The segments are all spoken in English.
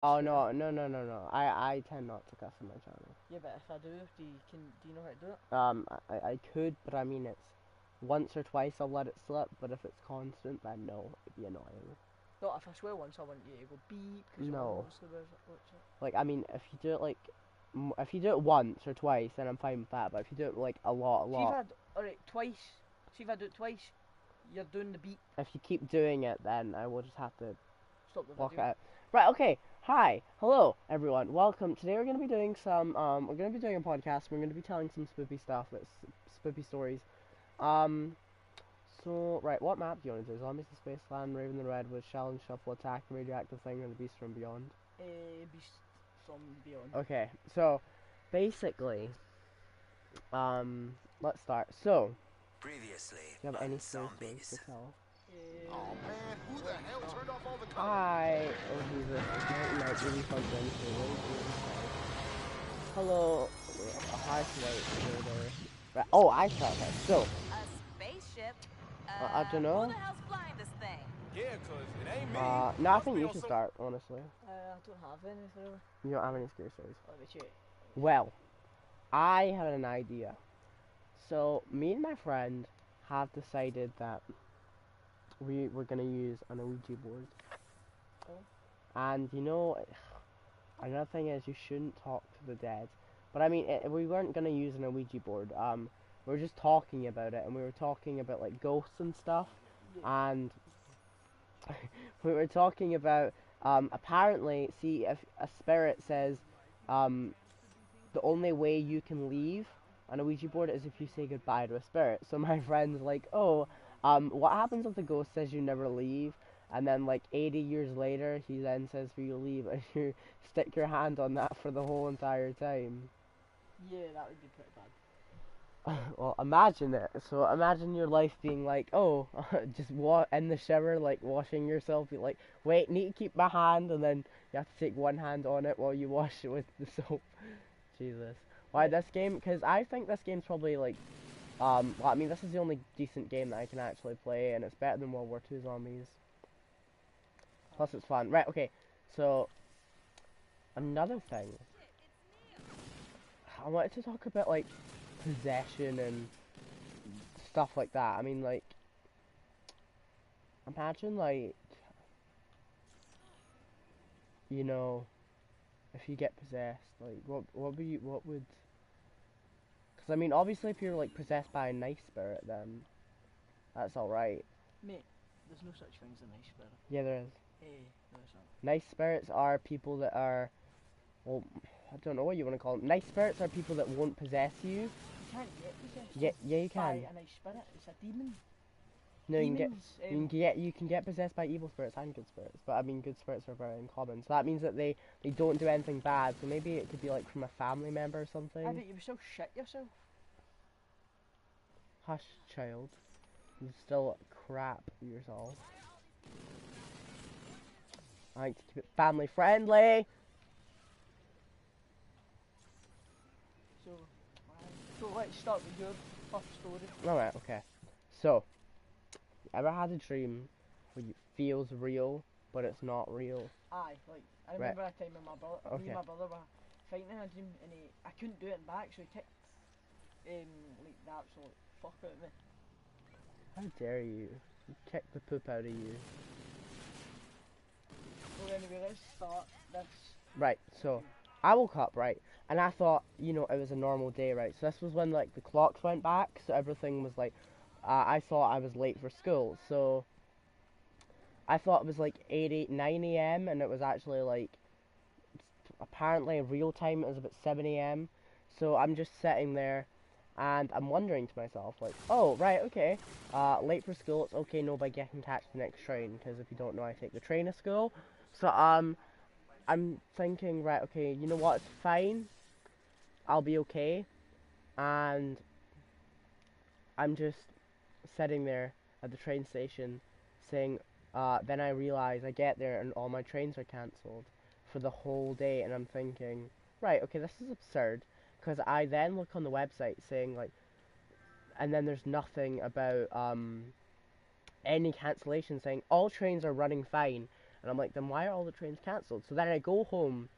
Oh no, no, no, no, no. I tend not to cuss on my channel. Yeah, but if I do, do you know how to do it? I could, but I mean it's once or twice I'll let it slip, but if it's constant, then no, it'd be annoying. No, if I swear once, I want you to go beep because you No, obviously watch it. like I mean, if you do it like, if you do it once or twice, then I'm fine with that. But if you do it like a lot, See if I alright twice. See if I do it twice, you're doing the beep. if you keep doing it, then I will just have to Stop the walk video. out. Right, okay. Hi. Hello everyone. Welcome. Today we're gonna be doing we're gonna be doing a podcast. We're gonna be telling some spoopy stuff. It's spoopy stories. Um so right, what map do you want to do? Zombies in Spaceland, Raven the Redwood, Challenge Shuffle Attack, the Radioactive Thing, and the Beast from Beyond. Beast from Beyond. Okay, so basically, let's start. So, Previously do you have on any scary stories to Zombies. tell? Oh man, who the hell turned off all the colors? Hi. Oh Jesus, it's night really fun Hello. Wait, hi, White. There. Right. Oh, I shot her. So, A spaceship? I don't Who know. the hell's flying this thing? Yeah, cause it ain't me. No, I Must think be you on should some. start. Honestly, I don't have any really. you don't have any scary stories. Let me check. Well, I had an idea. So, me and my friend have decided that we were gonna use an Ouija board. Oh. And you know, another thing is you shouldn't talk to the dead. But I mean, we weren't gonna use an Ouija board. We were just talking about it, and we were talking about like ghosts and stuff. Yeah. And we were talking about apparently, see, if a spirit says, um, the only way you can leave on a Ouija board is if you say goodbye to a spirit. So my friend's like, oh, what happens if the ghost says you never leave? And then like 80 years later, he then says for you to leave, and you stick your hand on that for the whole entire time. Yeah, that would be pretty bad. Well, imagine it. So imagine your life being like, oh, just in the shower, like washing yourself. You're like, wait, need to keep my hand, and then you have to take one hand on it while you wash it with the soap. Jesus. Why Yeah. this game? Because I think this game's probably like, well, I mean, this is the only decent game that I can actually play, and it's better than World War II Zombies. Plus, it's fun. Right, okay. So, another thing. I wanted to talk about, like, possession and stuff like that. I mean, like, imagine, like, you know, if you get possessed, like, what would, because, I mean, obviously, if you're, like, possessed by a nice spirit, then that's alright. Mate, there's no such thing as a nice spirit. Yeah, there is. No, it's not. Nice spirits are people that are, well, I don't know what you want to call them. Nice spirits are people that won't possess you. You can't get possessed. Yeah, you By can. a nice spirit. It's a demon. No, Demons. you can get possessed by evil spirits and good spirits, but I mean good spirits are very uncommon. So that means that they don't do anything bad. So maybe it could be like from a family member or something. I bet you would still shit yourself. Hush, child. You still crap yourself. I like to keep it family friendly. So, let's start with your first story. Alright, okay. So, you ever had a dream where it feels real, but it's not real? Aye, like I remember a time when my brother, me Okay. and my brother were fighting in a dream, and I couldn't do it back, so he kicked like the absolute fuck out of me. How dare you? You kick the poop out of you. So anyway, let's start this. Right, so I woke up, right, and I thought, you know, it was a normal day, right? So this was when like the clocks went back, so everything was like, I thought I was late for school, so I thought it was like 9 a.m. and it was actually like, apparently real time it was about 7 a.m. So I'm just sitting there and I'm wondering to myself, like, oh, right, okay, late for school, it's okay, nobody can catch the next train, because if you don't know, I take the train to school. So, I'm thinking, right, okay, you know what, it's fine, I'll be okay, and I'm just sitting there at the train station saying, then I realize I get there and all my trains are cancelled for the whole day, and I'm thinking, right, okay, this is absurd, because I then look on the website saying, like, and then there's nothing about, any cancellation saying all trains are running fine, And I'm like, then why are all the trains cancelled? So then I go home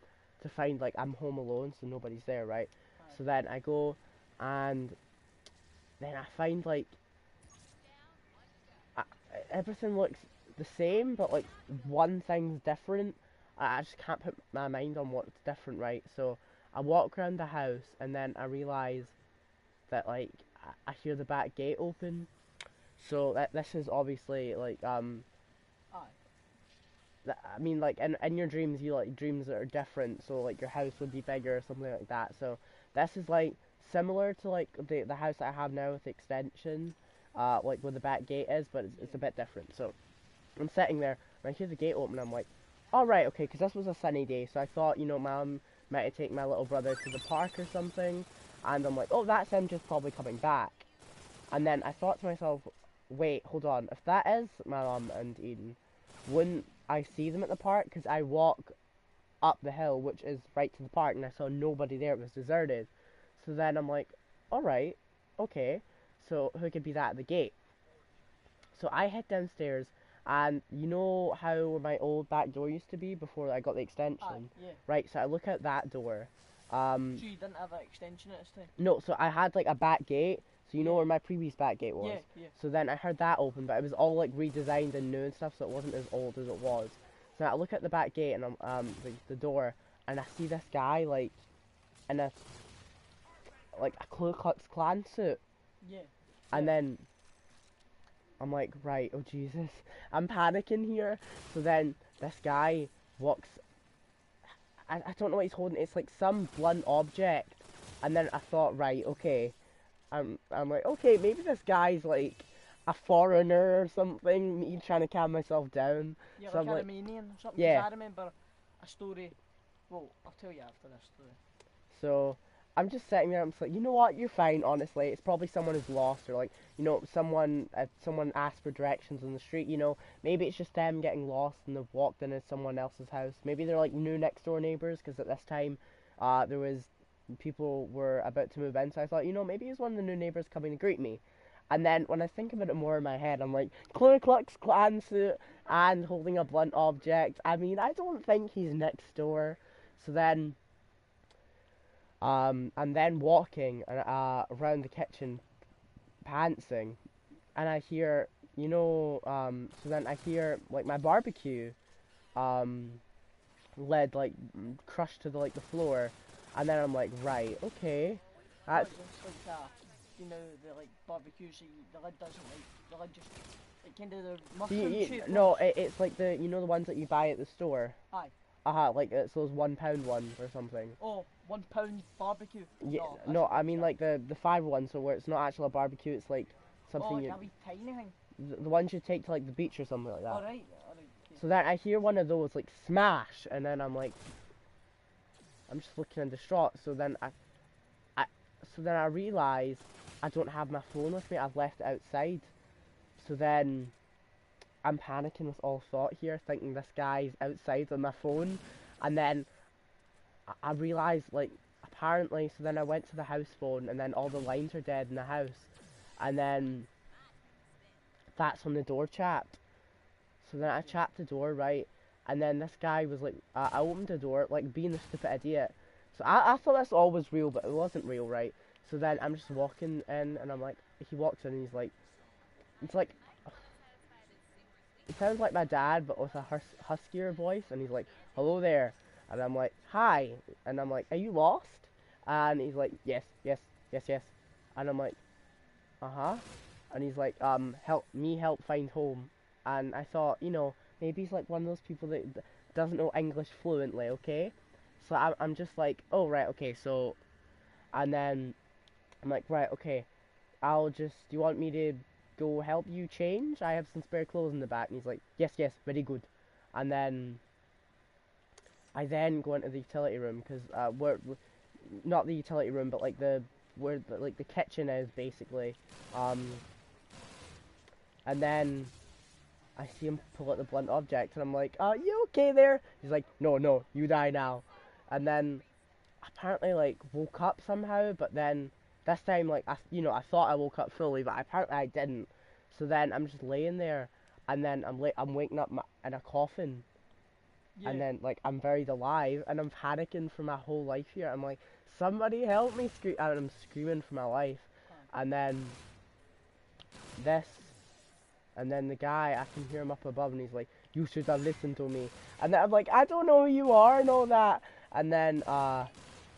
to find like I'm home alone, so nobody's there, right? Aye. So then I go and then I find like I, everything looks the same, but like one thing's different. I just can't put my mind on what's different, right? So I walk around the house and then I realise that like I hear the back gate open. So this is obviously like Aye. I mean like in your dreams you like dreams that are different. So like your house would be bigger or something like that. So this is like similar to like the house that I have now with the extension, like where the back gate is, but it's a bit different. So I'm sitting there and I hear the gate open. I'm like, all right, okay, because this was a sunny day, so I thought, you know, Mum might take my little brother to the park or something, and I'm like, oh, that's him just probably coming back. And then I thought to myself, wait, hold on, if that is my mum and Eden, wouldn't I see them at the park? Because I walk up the hill, which is right to the park, and I saw nobody there, it was deserted. So then I'm like, all right, okay, so who could be that at the gate? So I head downstairs, and you know how my old back door used to be before I got the Aye. extension? Yeah. Right, so I look out that door. So you didn't have an extension at this time? No, so I had like a back gate, so you know Yeah. where my previous back gate was? Yeah. So then I heard that open, but it was all like redesigned and new and stuff, so it wasn't as old as it was. So I look at the back gate and the door, and I see this guy like in a Ku Klux Klan suit, Yeah. and then I'm like, right, oh Jesus, I'm panicking here. So then this guy walks. I don't know what he's holding. It's like some blunt object, and then I thought, right, okay, I'm like, okay, maybe this guy's like a foreigner or something. Me trying to calm myself down. Yeah, So like I'm a like, Romanian or something. Yeah. 'Cause I remember a story. Well, I'll tell you after this story. so I'm just sitting there. I'm just like, you know what? You're fine. Honestly, it's probably someone who's lost, or like, you know, someone asked for directions on the street. You know, maybe it's just them getting lost and they've walked into someone else's house. Maybe they're like new next door neighbors, because at this time, there was people were about to move in. So I thought, you know, maybe it's one of the new neighbors coming to greet me. And then when I think about it more in my head, I'm like, Ku Klux Klan suit and holding a blunt object. I mean, I don't think he's next door. So then. And then walking around the kitchen, pantsing, and I hear, you know, so then I hear like my barbecue, lid like crushed to the floor, and then I'm like, right, okay, that's It's like you know, the like barbecues, so the lid doesn't the lid just like kind of the mushroom shape. no, it's like the you know the ones that you buy at the store. Aye. Like it's those £1 ones or something. Oh, £1 barbecue. Yeah, No, no, that's I mean like the five ones, so where it's not actually a barbecue, it's like something oh, like you, a wee tiny thing. the ones you take to like the beach or something like that. Alright. So then I hear one of those like smash, and then I'm like, I'm just looking in distraught. So then I realize I don't have my phone with me. I've left it outside. So then I'm panicking with all thought here, thinking this guy's outside with my phone, and then I realize like apparently. So then I went to the house phone, and then all the lines are dead in the house, and then that's when the door chapped. So then I chapped the door, right, and then this guy was like, I opened the door, like being a stupid idiot. So I thought this all was real, but it wasn't real, right? So then I'm just walking in, and I'm like, he walks in, and he's like, it's like, he sounds like my dad, but with a huskier voice, and he's like, hello there, and I'm like, hi, and I'm like, are you lost? And he's like, yes, and I'm like, uh-huh, and he's like, help find home. And I thought, you know, maybe he's like one of those people that doesn't know English fluently, okay? So I'm just like, oh, right, okay, so, and then I'm like, right, okay, do you want me to go help you change? I have some spare clothes in the back. And he's like, yes, very good. And then I then go into the utility room, because we're not the utility room, but like where the kitchen is basically. And then I see him pull out the blunt object, and I'm like, you okay there? He's like, no, you die now. And then apparently like woke up somehow, but then this time like I thought I woke up fully, but apparently I didn't. So then I'm just laying there, and then I'm waking up in a coffin, Yeah. and then like I'm buried alive, and I'm panicking for my whole life here. I'm like, somebody help me! And I'm screaming for my life, and then this, and then the guy, I can hear him up above, and he's like, "You should have listened to me." And then I'm like, "I don't know who you are and all that." And then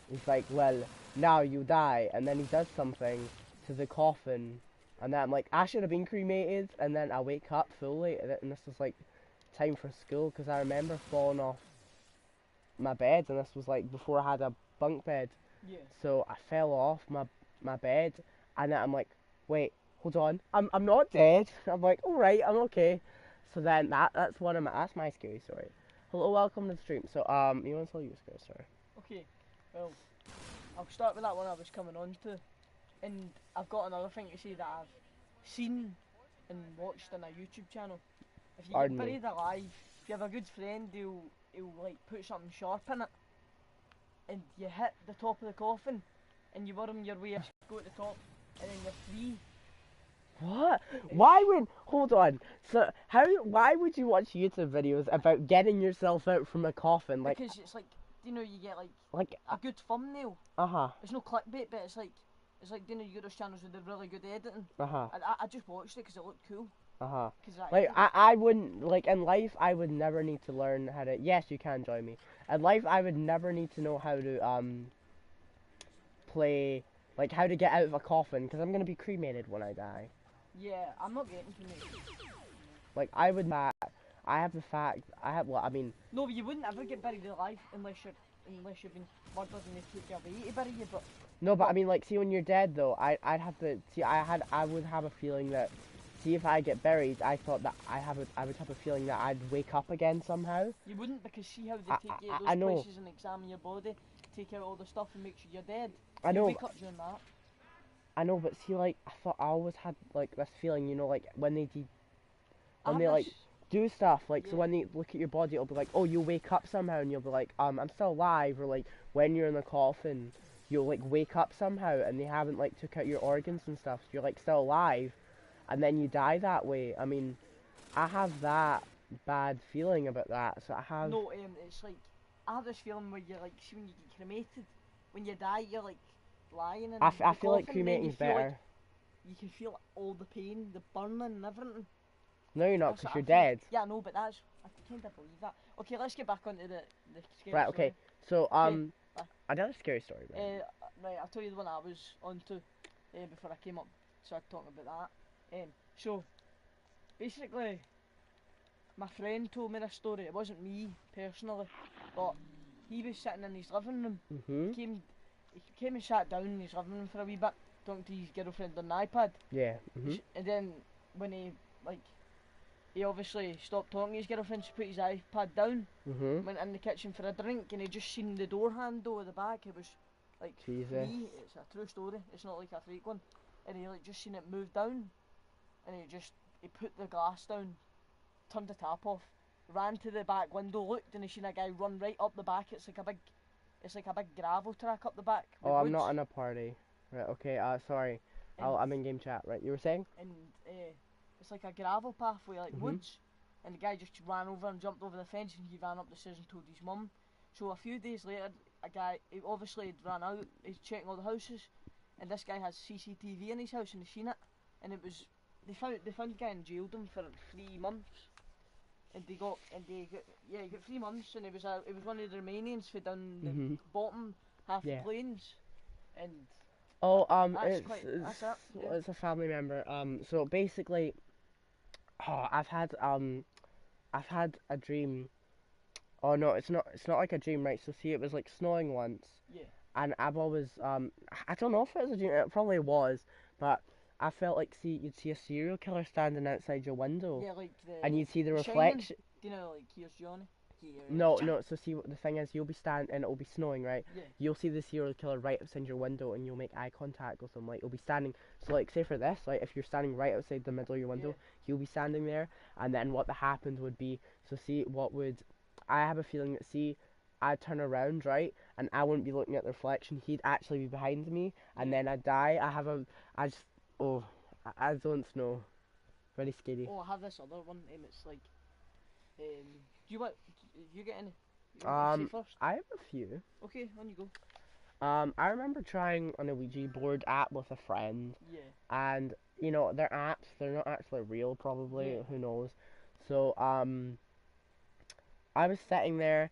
he's like, "Well, now you die." And then he does something to the coffin, and then I'm like, "I should have been cremated." And then I wake up fully, and this is like time for school, because I remember falling off my bed, and this was like before I had a bunk bed. Yeah. So I fell off my bed, and then I'm like, "Wait, hold on, I'm not dead." I'm like, "All right, I'm okay." So then that's my scary story. Hello, welcome to the stream. So you want to tell your scary story? Okay. Well, I'll start with that one I was coming on to, and I've got another thing to say that I've seen and watched on a YouTube channel. If you Pardon get me. buried alive, if you have a good friend, he'll like put something sharp in it, and you hit the top of the coffin, and you worm your way go to the top, and then you're free. What? Why would hold on? So why would you watch YouTube videos about getting yourself out from a coffin? Like Because it's like, you know, you get like a good thumbnail. uh-huh. It's no clickbait, but it's like, you know, you get those channels with the really good editing. Uh-huh. I just watched it because it looked cool. Uh-huh. Cause Like I wouldn't, like in life I would never need to learn how to, yes, you can join me. In life I would never need to know how to play, like how to get out of a coffin, because I'm gonna be cremated when I die. Yeah, I'm not getting to me. Like I would not. I have the fact. I have. Well, I mean. No, but you wouldn't ever get buried alive unless you've been murdered and they took you away to bury you. But No, but I mean, like, see, when you're dead, though, I'd have to see. I would have a feeling that, see, if I get buried, I thought that I would have a feeling that I'd wake up again somehow. you wouldn't, because see how they take you to I those know. places and examine your body, take out all the stuff and make sure you're dead. I You know. wake up during that. I know, but see, like, I thought I always had like this feeling, you know, like when they when I they have like this- do stuff, like, so Yeah. when they look at your body, it'll be like, oh, you'll wake up somehow, and you'll be like, I'm still alive, or like when you're in the coffin, you'll like wake up somehow, and they haven't like took out your organs and stuff, so you're like still alive, and then you die that way. I mean, I have that bad feeling about that, so I have. No, it's like, I have this feeling where you're like, see when you get cremated, when you die, you're like lying in I the feel like coffin, and then you cremating's feel like better. you can feel all the pain, the burning and everything. No, you're not, That's because what you're I feel. dead. Yeah, no, but I kind of believe that. Okay, let's get back onto the scary Right. Okay. story. So bye. another scary story, right? Right, I'll tell you the one I was on to before I came up, started talking about that. So, basically, my friend told me this story. It wasn't me personally, but he was sitting in his living room. Mhm. He came and sat down in his living room for a wee bit, talking to his girlfriend on the iPad. Yeah. Mhm. And then when he obviously stopped talking to his girlfriend, she put his iPad down, Mhm. went in the kitchen for a drink, and he just seen the door handle at the back. It was like Jesus. free. It's a true story. It's not like a fake one. And he like just seen it move down, and he put the glass down, turned the tap off, ran to the back window, looked, and he seen a guy run right up the back. It's like a big gravel track up the back. with Oh, I'm woods. not in a party. Right. Okay. Sorry. And- I'm in game chat. Right. You were saying? and it's like a gravel pathway, like Mhm. woods, and the guy just ran over and jumped over the fence, and he ran up the stairs and told his mum. So a few days later, he obviously had ran out, he's checking all the houses, and this guy has CCTV in his house, and he's seen it, and they found the guy and jailed him for 3 months, and he got 3 months, and it was one of the Romanians for down the Mhm. bottom half Yeah. the plains, and Oh, that's it's that's it. Yeah. it's a family member. So basically, oh, I've had a dream. Oh no, it's not like a dream, right? So see, it was like snowing once, Yeah. and I've always I don't know if it was a dream. It probably was, but I felt like, see, you'd see a serial killer standing outside your window, Yeah, like and you'd see the The Shining. reflection. Do you know, like, here's Johnny? Here's No, Johnny. no. So see, the thing is, you'll be standing, and it'll be snowing, right? Yeah. You'll see the serial killer right outside your window, and you'll make eye contact with him. Like, you'll be standing. So, like, say for this, like, if you're standing right outside the middle of your window, Yeah. you'll be standing there, and then what happened would be, so see, I have a feeling that, see, I'd turn around, right, and I wouldn't be looking at the reflection. He'd actually be behind me, and Yeah. then I'd die. I don't know. Very scary. Oh, I have this other one, it's like, do you want, You get any? You want me to say first? I have a few. Okay, on you go. I remember trying on a Ouija board app with a friend, Yeah. and you know they're apps. They're not actually real, probably. Yeah. Who knows? So I was sitting there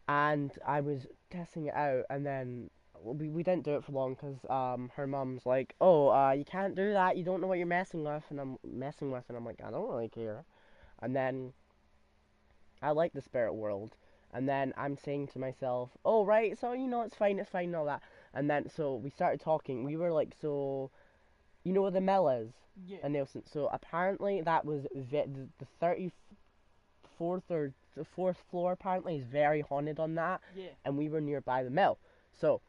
and I was testing it out, and then we didn't do it for long because her mum's like, oh, you can't do that. You don't know what you're messing with, and I'm like, I don't really care. And then I like the spirit world. And then I'm saying to myself, oh, right, so, you know, it's fine, and all that. And then, so we started talking. We were like, so, you know where the mill is? Yeah. In Nelson. So apparently that was the 34th or the fourth floor, apparently, is very haunted on that. Yeah. And we were nearby the mill. So,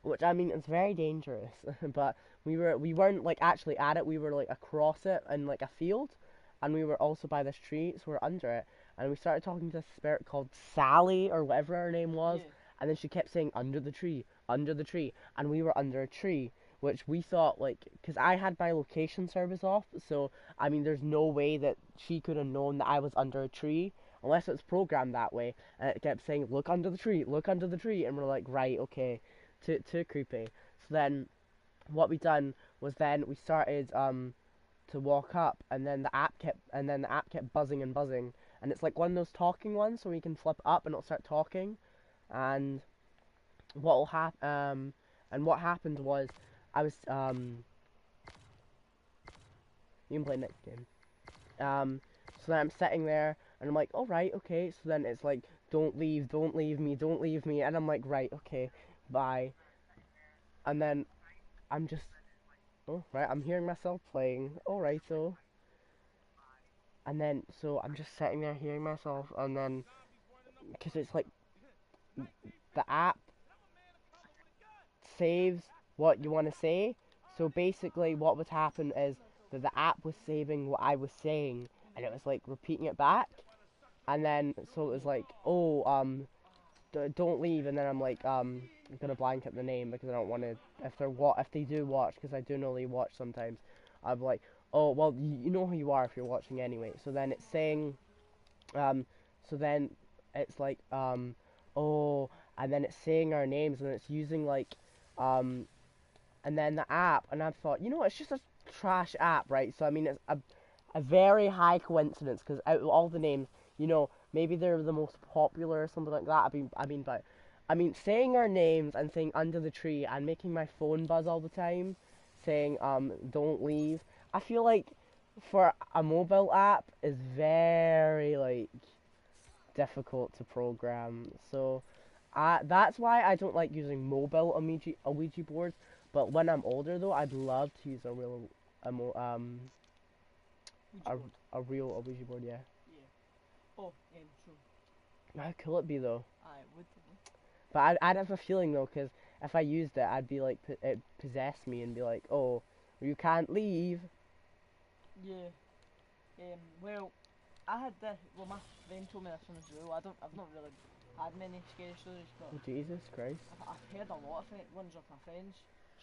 which, I mean, it's very dangerous. But we weren't, like, actually at it. We were, like, across it in, like, a field. And we were also by this tree, so we're under it. And we started talking to a spirit called Sally, or whatever her name was. Yeah. And then she kept saying, under the tree, under the tree. And we were under a tree, which we thought, like, because I had my location service off. So, I mean, there's no way that she could have known that I was under a tree, unless it's programmed that way. And it kept saying, look under the tree, look under the tree. And we're like, right, okay, too creepy. So then, what we done was then we started, to walk up, and then the app kept buzzing and buzzing, and it's like one of those talking ones, so we can flip up and it'll start talking, and what happened was I was you can play next game. So then I'm sitting there and I'm like, all right, okay. So then it's like, don't leave me, and I'm like, right, okay, bye. And then I'm just, oh right, I'm hearing myself playing. All right, so. And then, so I'm just sitting there hearing myself, and then, because it's like, the app saves what you want to say. So basically, what would happen is that the app was saving what I was saying, and it was like repeating it back. And then, so it was like, oh, don't leave. And then I'm like, I'm gonna blanket the name because I don't want to. If they do watch, because I do know they watch sometimes, I'm like, oh, well, you know who you are if you're watching anyway. So then it's saying, so then it's like, oh, and then it's saying our names, and it's using like, and then the app, and I thought, you know, it's just a trash app, right? So I mean, it's a very high coincidence because out of all the names, you know, maybe they're the most popular or something like that. I mean, saying our names and saying under the tree and making my phone buzz all the time, saying don't leave. I feel like for a mobile app is very like difficult to program. So that's why I don't like using mobile Ouija boards. But when I'm older though, I'd love to use a mo- um Ouija board. a real Ouija board. Yeah. Yeah. Oh, so. How cool it be though? I would. But I'd have a feeling though, because if I used it, I'd be like, it possessed me and be like, oh, you can't leave. Yeah. Well, I had this. Well, my friend told me this one as well. I've not really had many scary stories, but Oh, Jesus Christ. I've heard a lot of ones of my friends.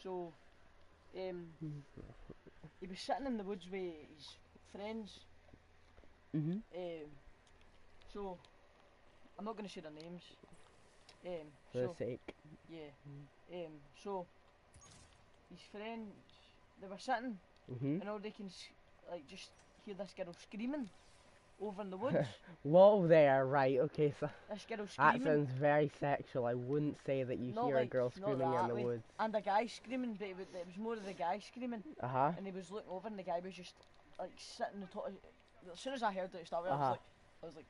So, he was sitting in the woods with his friends. Mhm. So, I'm not going to say their names. For the sake. Yeah. So, his friends, they were sitting, Mhm. and all they can like just hear this girl screaming over in the woods. Whoa there, right? Okay, so This girl that screaming. sounds very sexual. I wouldn't say that you Not hear a like- girl not screaming that in the way. woods. And a guy screaming, but it was more of the guy screaming, Uh huh. and he was looking over, and the guy was just like sitting on the top. As soon as I heard it start, Uh-huh. I was like,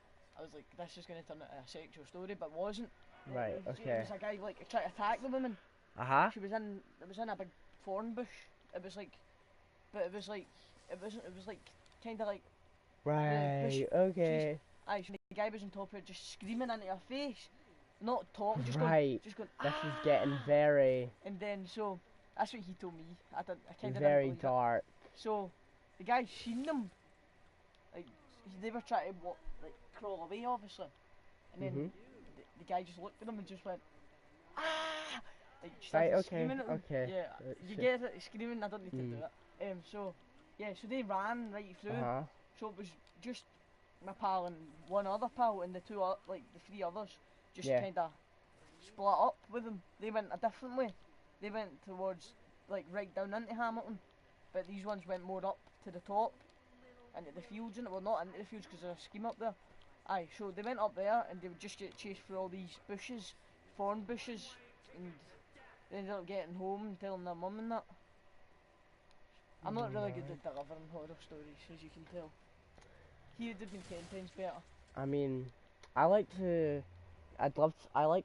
this is going to turn into a sexual story, but wasn't. Right. It Okay. was a guy like trying to attack the woman. Uh huh. It was in a big thorn bush. It was like, but it was like, it was like kind of like, Right. Okay. aye, so the guy was on top of it, just screaming into her face, not talking, just Right. going, just going. This Ah! is getting very, And then so that's what he told me. I kind of didn't very believe it. dark. So the guy seen them, like they were trying to like crawl away, obviously, and then Mhm. the guy just looked at them and just went, ah, like Right. started Okay. screaming at them. Okay. Yeah, you shit. get it, screaming. I don't need to Mm. do it. So yeah, so they ran right through. Uh huh. So it was just my pal and one other pal, and the three others just Yeah. kind of split up with him. They went a different way. They went towards like right down into Hamilton, but these ones went more up to the top, into the fields, and well, not into the fields because there's a scheme up there. Aye, so they went up there and they would just get chased through all these bushes, thorn bushes, and they ended up getting home and telling their mum and that. I'm not really good at delivering horror stories, as you can tell. He would have been 10 times better. I mean, I like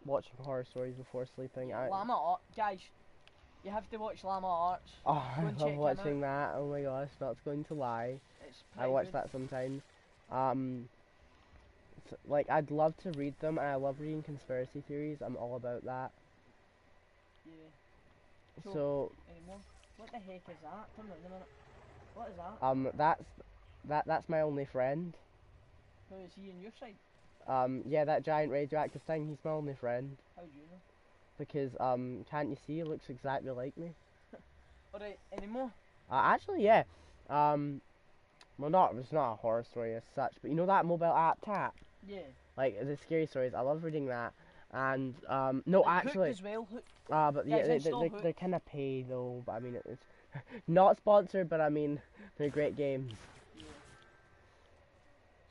watching horror stories before sleeping. Llama Art, guys, you have to watch Llama Arts. Oh, Go I and love check him watching that. Oh my gosh, not going to lie. It's I pretty watch good. that sometimes. Like, I'd love to read them, and I love reading conspiracy theories. I'm all about that. Yeah. So, Anymore? What the heck is that? Come on a minute. What is that? that's my only friend. Who is he on your side? Yeah, that giant radioactive thing, he's my only friend. How do you know? Because, can't you see, he looks exactly like me. Alright, anymore? Actually, yeah. Well, it's not a horror story as such, but you know that mobile app Tap? Yeah. Like, the scary stories, I love reading that. And, no, Like actually, Hook as well. Hook. but yeah, Guys, install Hook. they're kind of pay though, but I mean, it's not sponsored, but I mean, they're great games. Yeah.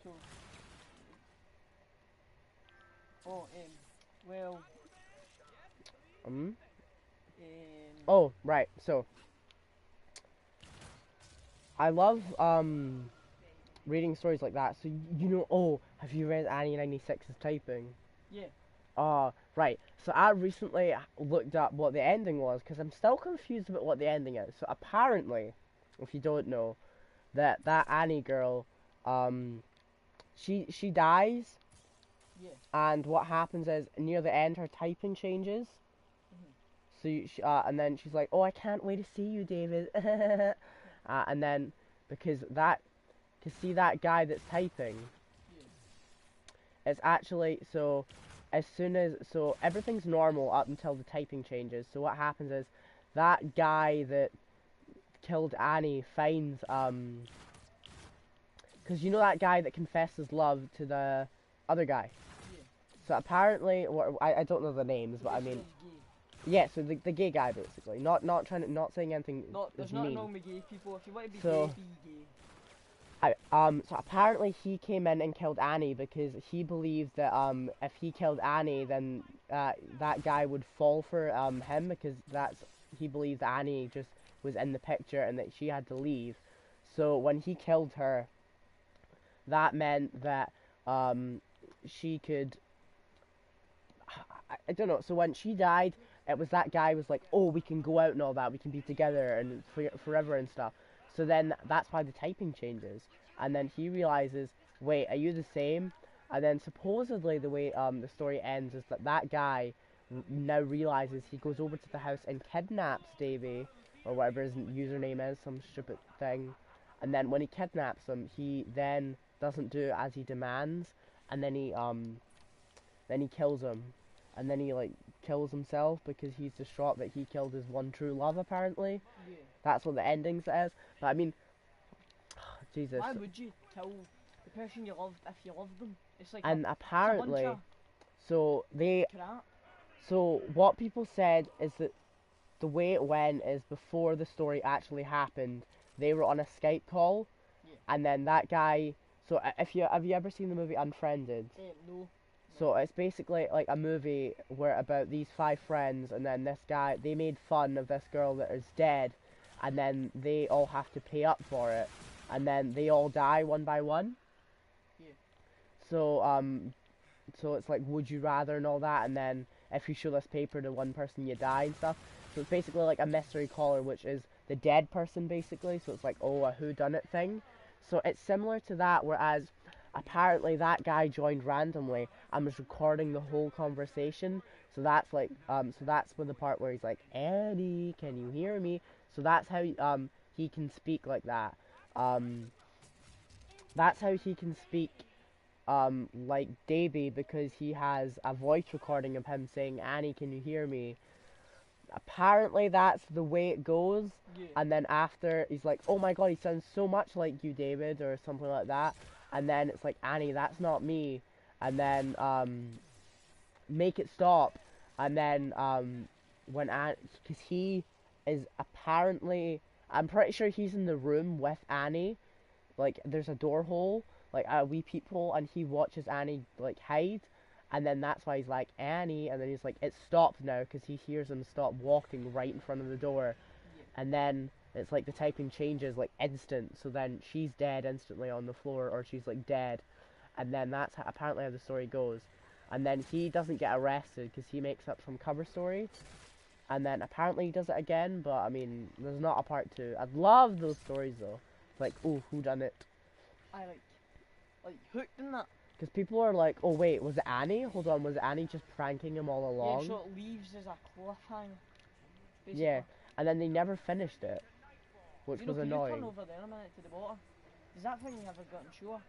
So. Oh, well. Oh, right, so, I love, reading stories like that, so, you know, oh, have you read Annie 96's Typing? Yeah. Right. So I recently looked up what the ending was because I'm still confused about what the ending is. So apparently, if you don't know, that Annie girl, she dies, Yeah. and what happens is near the end her typing changes. And then she's like, "Oh, I can't wait to see you, David." And then because see that guy that's typing, it's actually so. So everything's normal up until the typing changes. So what happens is that guy that killed Annie finds because you know that guy that confesses love to the other guy. Yeah. So apparently, I don't know the names, but I mean, yeah. So the gay guy basically, not saying anything. There's is nothing mean. wrong with gay people. If you want to be So- gay, be gay. So apparently he came in and killed Annie because he believed that if he killed Annie, then that guy would fall for him because he believed that Annie just was in the picture and that she had to leave. So when he killed her, that meant that she could. I don't know. So when she died, it was that guy was like, "Oh, we can go out and all that. We can be together and forever and stuff." So then that's why the typing changes. And then he realizes, wait, are you the same? And then supposedly the way the story ends is that guy now realizes he goes over to the house and kidnaps Davy, or whatever his username is, some stupid thing. And then when he kidnaps him, he then doesn't do as he demands, and then he kills him. And then he like kills himself because he's distraught that he killed his one true love apparently. Yeah. That's what the ending says. But I mean, Jesus. Why would you kill the person you loved if you loved them? It's like And a apparently, bunch so of crap. so what people said is that the way it went is before the story actually happened, they were on a Skype call, Yeah. and then that guy. So have you ever seen the movie Unfriended? No. So it's basically like a movie where about these 5 friends, and then this guy, they made fun of this girl that is dead, and then they all have to pay up for it, and then they all die one by one. Yeah. So it's like, would you rather and all that, and then if you show this paper to one person, you die and stuff. So it's basically like a mystery caller, which is the dead person basically. So it's like, oh, a whodunit thing. So it's similar to that, whereas apparently that guy joined randomly and was recording the whole conversation. So that's like, so that's when the part where he's like, Annie, can you hear me? So that's how he can speak like that. That's how he can speak like Davy, because he has a voice recording of him saying, Annie, can you hear me? Apparently that's the way it goes. Yeah. And then after, he's like, oh my god, he sounds so much like you, David, or something like that. and then it's like, Annie, that's not me, and then make it stop, and then when because he is apparently, I'm pretty sure he's in the room with Annie, like there's a door hole, like a wee peephole, and he watches Annie like hide, and then that's why he's like, Annie, and then he's like, it's stopped now, because he hears him stop walking right in front of the door, and then it's like the typing changes like instant, so then she's dead instantly on the floor, or she's like dead, and then that's apparently how the story goes, and then he doesn't get arrested because he makes up some cover story, and then apparently he does it again, but I mean, there's not a part 2. I'd love those stories though, like, oh, who done it? I like hooked in that. Because people are like, oh wait, was it Annie? Hold on, was Annie just pranking him all along? Yeah, so it leaves as a cliffhanger. Basically. Yeah, and then they never finished it, which was Can annoying. you turn over there a minute to the water? Does that thing ever gotten shore?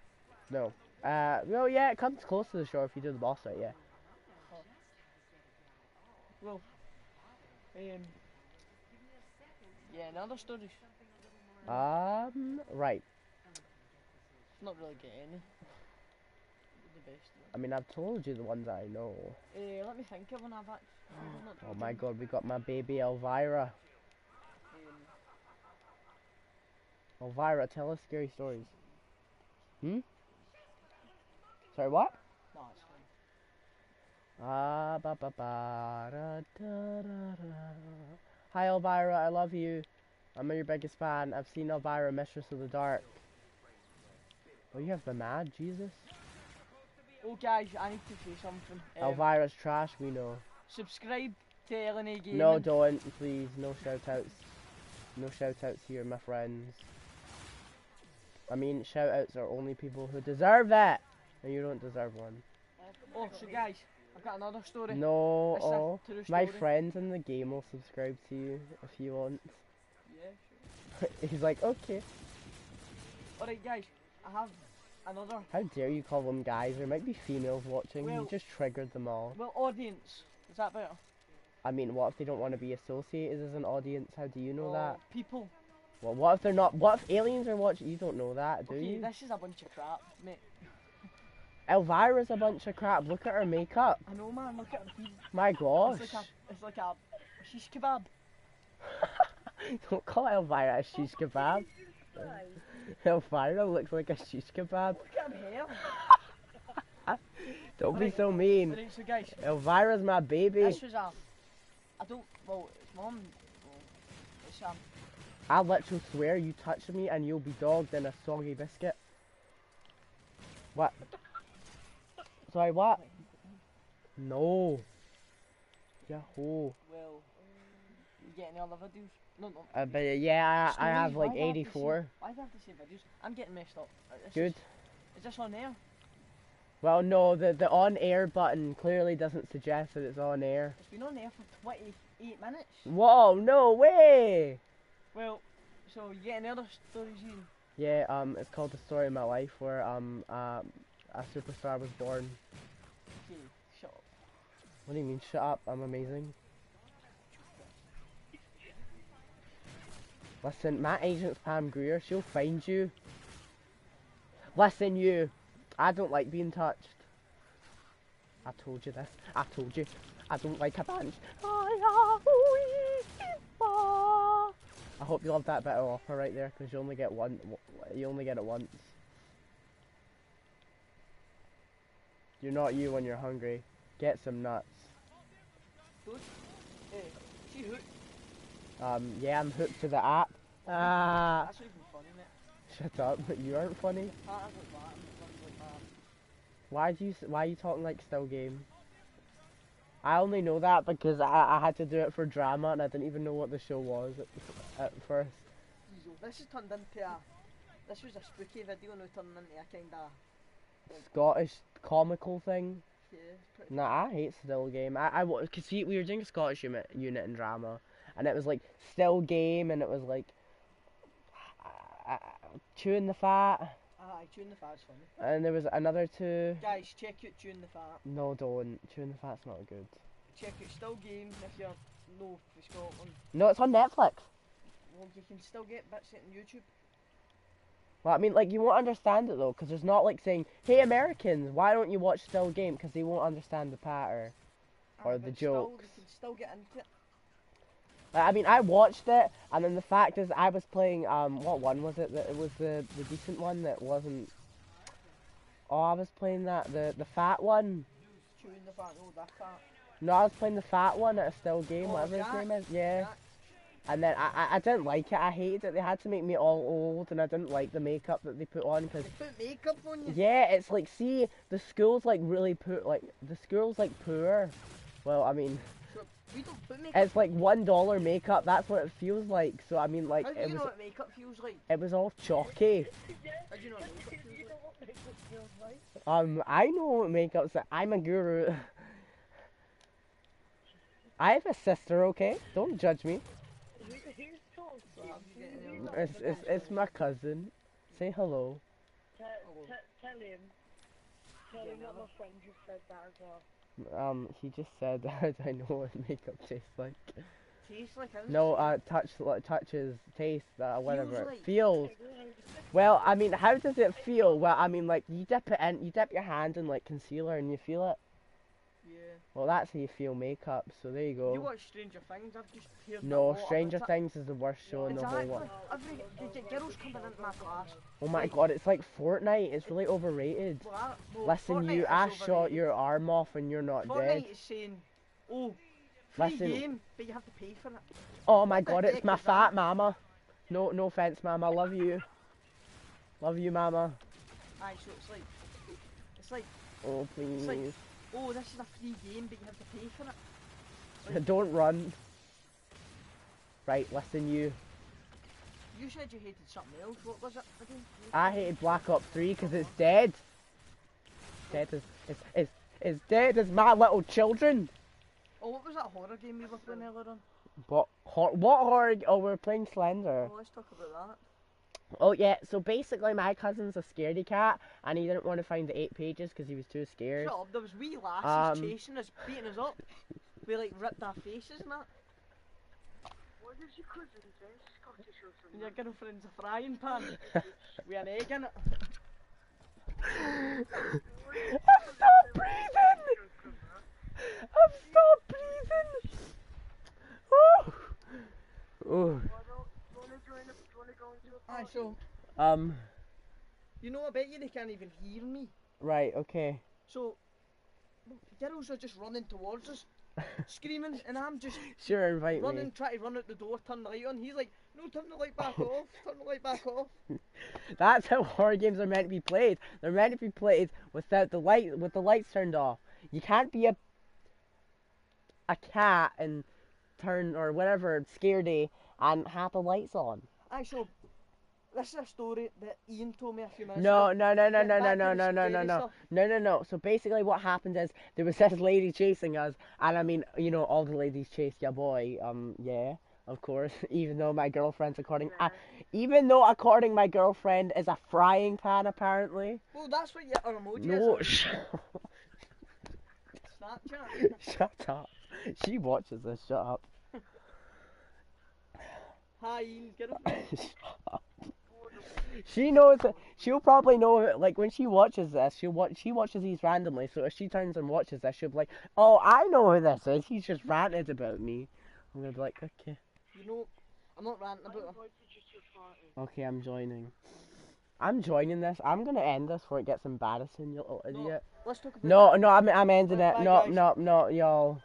No. Well, yeah, it comes close to the shore if you do the boss right, yeah. Oh. Well, yeah, and other stories. Right. Not really getting any. The best. I mean, I've told you the ones I know. Let me think of one I've actually. Oh my god, we got my baby Elvira. Elvira, tell us scary stories. Hmm? Sorry, what? No, it's fine. Ba ba ba da da da da. Hi Elvira, I love you. I'm your biggest fan. I've seen Elvira, Mistress of the Dark. Oh, you have been mad, Jesus. Oh guys, I need to say something. Elvira's trash, we know. Subscribe to LNA Gaming. No, don't, please. No shout-outs. No shout-outs here, my friends. I mean, shout-outs are only people who deserve it. And you don't deserve one. Oh, so guys, I've got another story. No, It's a oh. true My story. friends in the game will subscribe to you if you want. Yeah, sure. He's like, okay. Alright guys, I have another. How dare you call them guys? There might be females watching. Well- You just triggered them all. Well, audience. Is that better? I mean, what if they don't want to be associated as an audience? How do you know that? People. Well, what if they're not? What if aliens are watching? You don't know that, do Okay, you? this is a bunch of crap, mate. Elvira's a bunch of crap. Look at her makeup. I know, man. Look at her feet. My gosh. It's like a shish kebab. Don't call Elvira a shish kebab. Elvira looks like a shish kebab. Look at her hair. Don't be so mean. Right, so guys, Elvira's my baby. this was a. I don't. Well, it's mum. Well, it's I literally swear you touch me and you'll be dogged in a soggy biscuit. What? Sorry, what? No. Yahoo. Well, you get any other videos? No. But yeah, I Stories, have why like do I have to 84. say- Why do I have to say videos? I'm getting messed up. Good. Is this on air? Well, no, the on air button clearly doesn't suggest that it's on air. It's been on air for 28 minutes. Whoa, no way! Well, so you get any other stories, Ian? Yeah, it's called The Story of My Life, where a superstar was born. Okay, shut up. What do you mean, shut up, I'm amazing. Listen, my agent's Pam Greer, she'll find you. Listen, you, I don't like being touched. I told you this, I told you, I don't like a bunch. I hope you love that bit of opera right there, because you only get one, you only get it once. You're not you when you're hungry. Get some nuts. Good. Hey, she hooked. Yeah, I'm hooked to the app. Ah, That's not even funny, mate. shut up, you aren't funny. Part of like that, I'm funny like that. Why are you talking like still game? I only know that because I had to do it for drama and I didn't even know what the show was at first. This has turned into a. This was a spooky video now turning into a kind of. Scottish comical thing. Yeah, it's pretty. Nah, I hate still game. Cause see, we were doing a Scottish unit in drama, and it was like still game, and it was like chewing the fat, Aye, Chewing the Fat's funny. and there was another two. Guys, check out Chewing the Fat. No, don't. Chewing the fat's not good. Check out Still Game if you're no for Scotland. No, it's on Netflix. Well, you can still get bits on YouTube. Well, I mean, like, you won't understand it, though, because there's not, like, saying, hey, Americans, why don't you watch Still Game? Because they won't understand the patter. Or Aye, the but still, jokes. they can still get into it. I mean, I watched it, and then the fact is, I was playing, what one was it? It was the decent one that wasn't... Oh, I was playing the fat one. Chewing the fat, no, that fat. No, I was playing the fat one at a Still Game, Oh, whatever Jack. his name is. Yeah. Jack. And then I didn't like it. I hated it. They had to make me all old, and I didn't like the makeup that they put on because They put makeup on you. yeah, it's like, see, the school's like really poor. Like the school's like poor. Well, I mean, So, we don't put makeup. it's like $1 makeup. That's what it feels like. So I mean, like How do it you know was what makeup feels like? it was all chalky. How do you know what makeup feels like? I know what makeup's like. I'm a guru. I have a sister. Okay, don't judge me. So, have you getting any- It's my cousin. Say hello. Tell him what my friend just said that as well. He just said that I know what makeup tastes like. Tastes like how? No, touches, taste, whatever. like. Feels. Well, I mean, how does it feel? Well, I mean, like, you dip it in, you dip your hand in, like, concealer and you feel it. Yeah. Well, that's how you feel makeup, so there you go. You watch Stranger Things? I've just heard a No, lot Stranger about it. Things is the worst show in the whole Exactly. world. They get girls coming into my class. Oh my god, it's like Fortnite, it's really overrated. Well, Listen, Fortnite you, is I shot overrated. your arm off and you're not dead. Fortnite is saying, oh, free Listen. game, but you have to pay for it. Oh my What the god, it's heck my is that? fat mama. No offense, mama, love you. Love you, mama. Aye, so it's like, Oh, please. like- oh, this is a free game, but you have to pay for it. Don't run. Right, listen, you. You said you hated something else. What was it again? I hated Black Ops 3 because it's dead. Dead as dead as my little children. Oh, what was that horror game we were playing earlier on? What horror? Oh, we're playing Slender. Oh, let's talk about that. Oh yeah, so basically my cousin's a scaredy cat and he didn't want to find the 8 pages because he was too scared. Shut up, there was wee lasses Um, chasing us, beating us up. We like ripped our faces and that. What does your cousin say? Scottish or And something? your girlfriend's a frying pan with an egg in it. I've stopped breathing! I've stopped breathing! Oh! Oh. Aye, so, you know, I bet you they can't even hear me. Right, okay. So, girls are just running towards us, screaming, and I'm just Sure, invite running, me. trying to run out the door, turn the light on. He's like, no, turn the light back off, turn the light back off. That's how horror games are meant to be played. They're meant to be played without the light, with the lights turned off. You can't be a cat and turn or whatever scaredy and have the lights on. Aye, so, this is a story that Ian told me a few minutes No, ago. no, no, no, Get no, no, back to no, the no, no, no, scary no, stuff. no. So basically, what happened is there was this lady chasing us, and I mean, you know, all the ladies chase your boy. Yeah, of course. Even though my girlfriend's even though according my girlfriend is a frying pan apparently. Well, that's what your emoji No, is. Snapchat. shut up. She watches this. Shut up. Hi, Ian's girlfriend. She knows it. She'll probably know it. Like when she watches this, she watches these randomly. So if she turns and watches this, she'll be like, "Oh, I know who this is. He's just ranted about me." I'm gonna be like, "Okay, You know, I'm not ranting about her. okay, I'm joining. I'm joining this. I'm gonna end this before it gets embarrassing, you little idiot." Let's talk about No, I'm ending Bye, it. No, guys. no, no, y'all.